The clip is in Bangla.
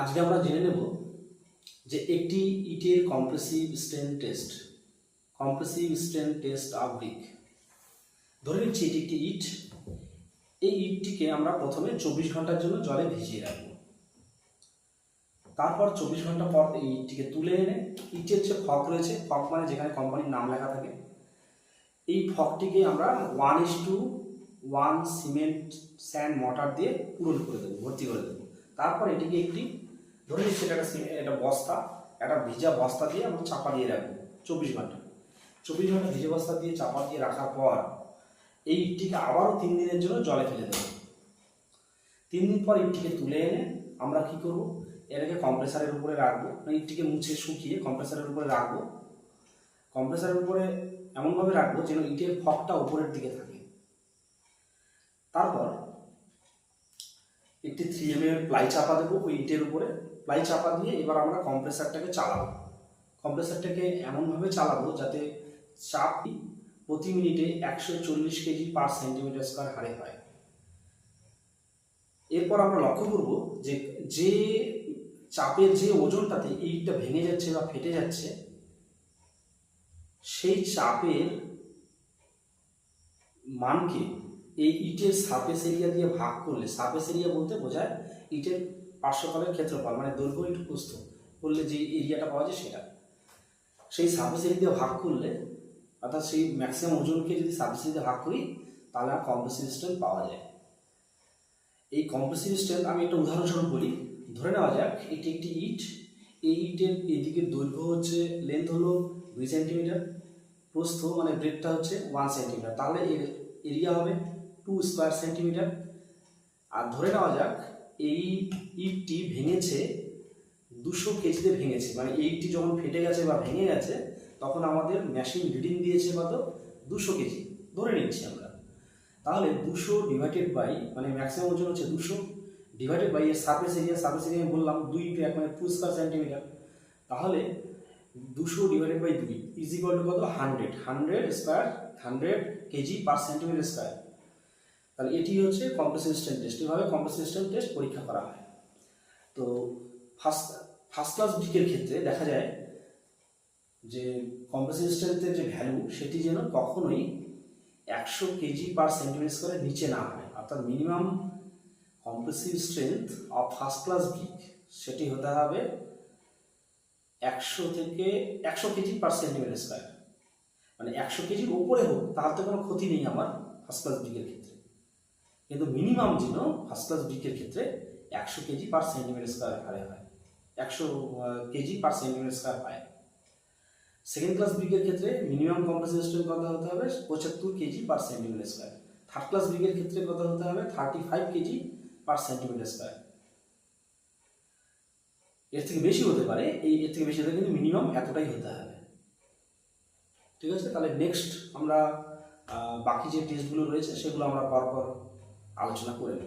আজকে আমরা জেনে নেব যে একটি ইটের compressive strain test of brick. ধরে নিচ্ছি এটি একটি ইট। এই ইটটিকে আমরা প্রথমে 24 ঘন্টার জন্য জলে ভিজিয়ে রাখবো। তারপর 24 ঘন্টা পর এই ইটটিকে তুলে এনে ইটের যে ফক রয়েছে, ফক মানে যেখানে কোম্পানির নাম লেখা থাকে, এই ফকটিকে আমরা 1:1 সিমেন্ট স্যান্ড মর্টার দিয়ে পূরণ করে দেবো, ভর্তি করে দেবো। তারপর এটিকে একটি ধরে নিচ্ছি একটা বস্তা, একটা ভিজা বস্তা দিয়ে আমরা চাপা দিয়ে রাখবো 24 ঘন্টা। 24 ঘন্টা ভিজা বস্তা দিয়ে চাপা দিয়ে রাখার পর এই ইটটিকে আবারও 3 দিনের জন্য জলে ফেলে দেবো। 3 দিন পর ইটটিকে তুলে এনে আমরা কি করব, এটাকে কম্প্রেসারের উপরে রাখবো। ইটটিকে মুছে শুকিয়ে কম্প্রেসারের উপরে রাখবো। কম্প্রেসারের উপরে এমনভাবে রাখবো যেন ইটের ফকটা উপরের দিকে থাকে। তারপর একটি 3 mm প্লাই চাপা দেবো ওই ইটের উপরে। প্লাই চাপা দিয়ে এবার আমরা কম্প্রেসারটাকে চালাবো। কম্প্রেসারটাকে এমনভাবে চালাবো যাতে চাপ প্রতি মিনিটে 140 কেজি পার সেন্টিমিটার স্কোয়ার হারে হয়। এরপর আমরা লক্ষ্য করব যে চাপের যে ওজনটাতে ইটটা ভেঙে যাচ্ছে বা ফেটে যাচ্ছে, সেই চাপের মানকে এই ইটের সারফেস এরিয়া দিয়ে ভাগ করলে, সারফেস এরিয়া বলতে বোঝায় ইটের পার্শ্বতলের ক্ষেত্রফল, মানে দৈর্ঘ্য ইট প্রস্থ করলে যে এরিয়াটা পাওয়া যায় সেটা, সেই সারফেস এরিয়া দিয়ে ভাগ করলে, অর্থাৎ সেই ম্যাক্সিমাম ওজনকে যদি সারফেস এরিয়া দিয়ে ভাগ করি তাহলে আর কম্প্রেসিভ স্ট্রেন্থ পাওয়া যায়। এই কম্প্রেসিভ স্ট্রেন্থ আমি একটা উদাহরণস্বরূপ বলি। ধরে নেওয়া যাক এটি একটি ইট। এই ইটের এদিকে দৈর্ঘ্য হচ্ছে, লেন্থ হলো 2 সেন্টিমিটার, প্রস্থ মানে ব্রেডটা হচ্ছে 1 সেন্টিমিটার, তাহলে এর এরিয়া হবে 2 স্কোয়ার সেন্টিমিটার। আর ধরে নেওয়া যাক এই ইটটি ভেঙেছে 200 কেজিতে ভেঙেছে, মানে এই ইটটি যখন ফেটে গেছে বা ভেঙে গেছে তখন আমাদের মেশিন রিডিং দিয়েছে কত, 200 কেজি ধরে নিচ্ছি আমরা। তাহলে 200 ডিভাইডেড বাই, মানে ম্যাক্সিমাম ওজন হচ্ছে 200 ডিভাইডেড বাই এর সারফেস এরিয়া আমি বললাম 2 × 1 মানে 2 স্কোয়ার সেন্টিমিটার। তাহলে 200 divided by 2 is equal to কত, 100 কেজি পার সেন্টিমিটার স্কোয়ার। তাহলে এটি হচ্ছে কম্প্রেসিভ স্ট্রেন্থ টেস্ট। এভাবে কম্প্রেসিভ স্ট্রেন্থ টেস্ট পরীক্ষা করা হয়। তো ফার্স্ট ক্লাস ব্রিকের ক্ষেত্রে দেখা যায় যে কম্প্রেসিভ স্ট্রেন্থের যে ভ্যালু সেটি যেন কখনোই 100 কেজি পার সেন্টিমিটার স্কোয়ারের নিচে না হয়। অর্থাৎ minimum compressive strength of first class brick সেটি হতে হবে 100 থেকে 100 কেজি পার সেন্টিমিটার স্কোয়ার, মানে 100 কেজির উপরে হোক তাতে কোনো ক্ষতি নেই আমার ফার্স্ট ক্লাস ব্রিকের ক্ষেত্রে, কিন্তু মিনিমাম যেন ফার্স্ট ক্লাস ব্রিকের ক্ষেত্রে 100 কেজি পার সেন্টিমিটার স্কোয়ার হারে হয়, 100 কেজি পার সেন্টিমিটার স্কোয়ার হয়। সেকেন্ড ক্লাস ব্রিকের ক্ষেত্রে মিনিমাম কম্প্রেসিভ স্ট্রেন্থ কত হতে হবে, 75 KG per centimetre square. Third class ব্রিকের ক্ষেত্রে কত হতে হবে, 35 কেজি পার সেন্টিমিটার স্কোয়ার। এর থেকে বেশি হতে পারে, এর থেকে বেশি হতে, কিন্তু মিনিমাম এতটাই হতে হবে। ঠিক আছে, তাহলে নেক্সট আমরা বাকি যে টেস্টগুলো রয়েছে সেগুলো আমরা পরপর আলোচনা করে নেব।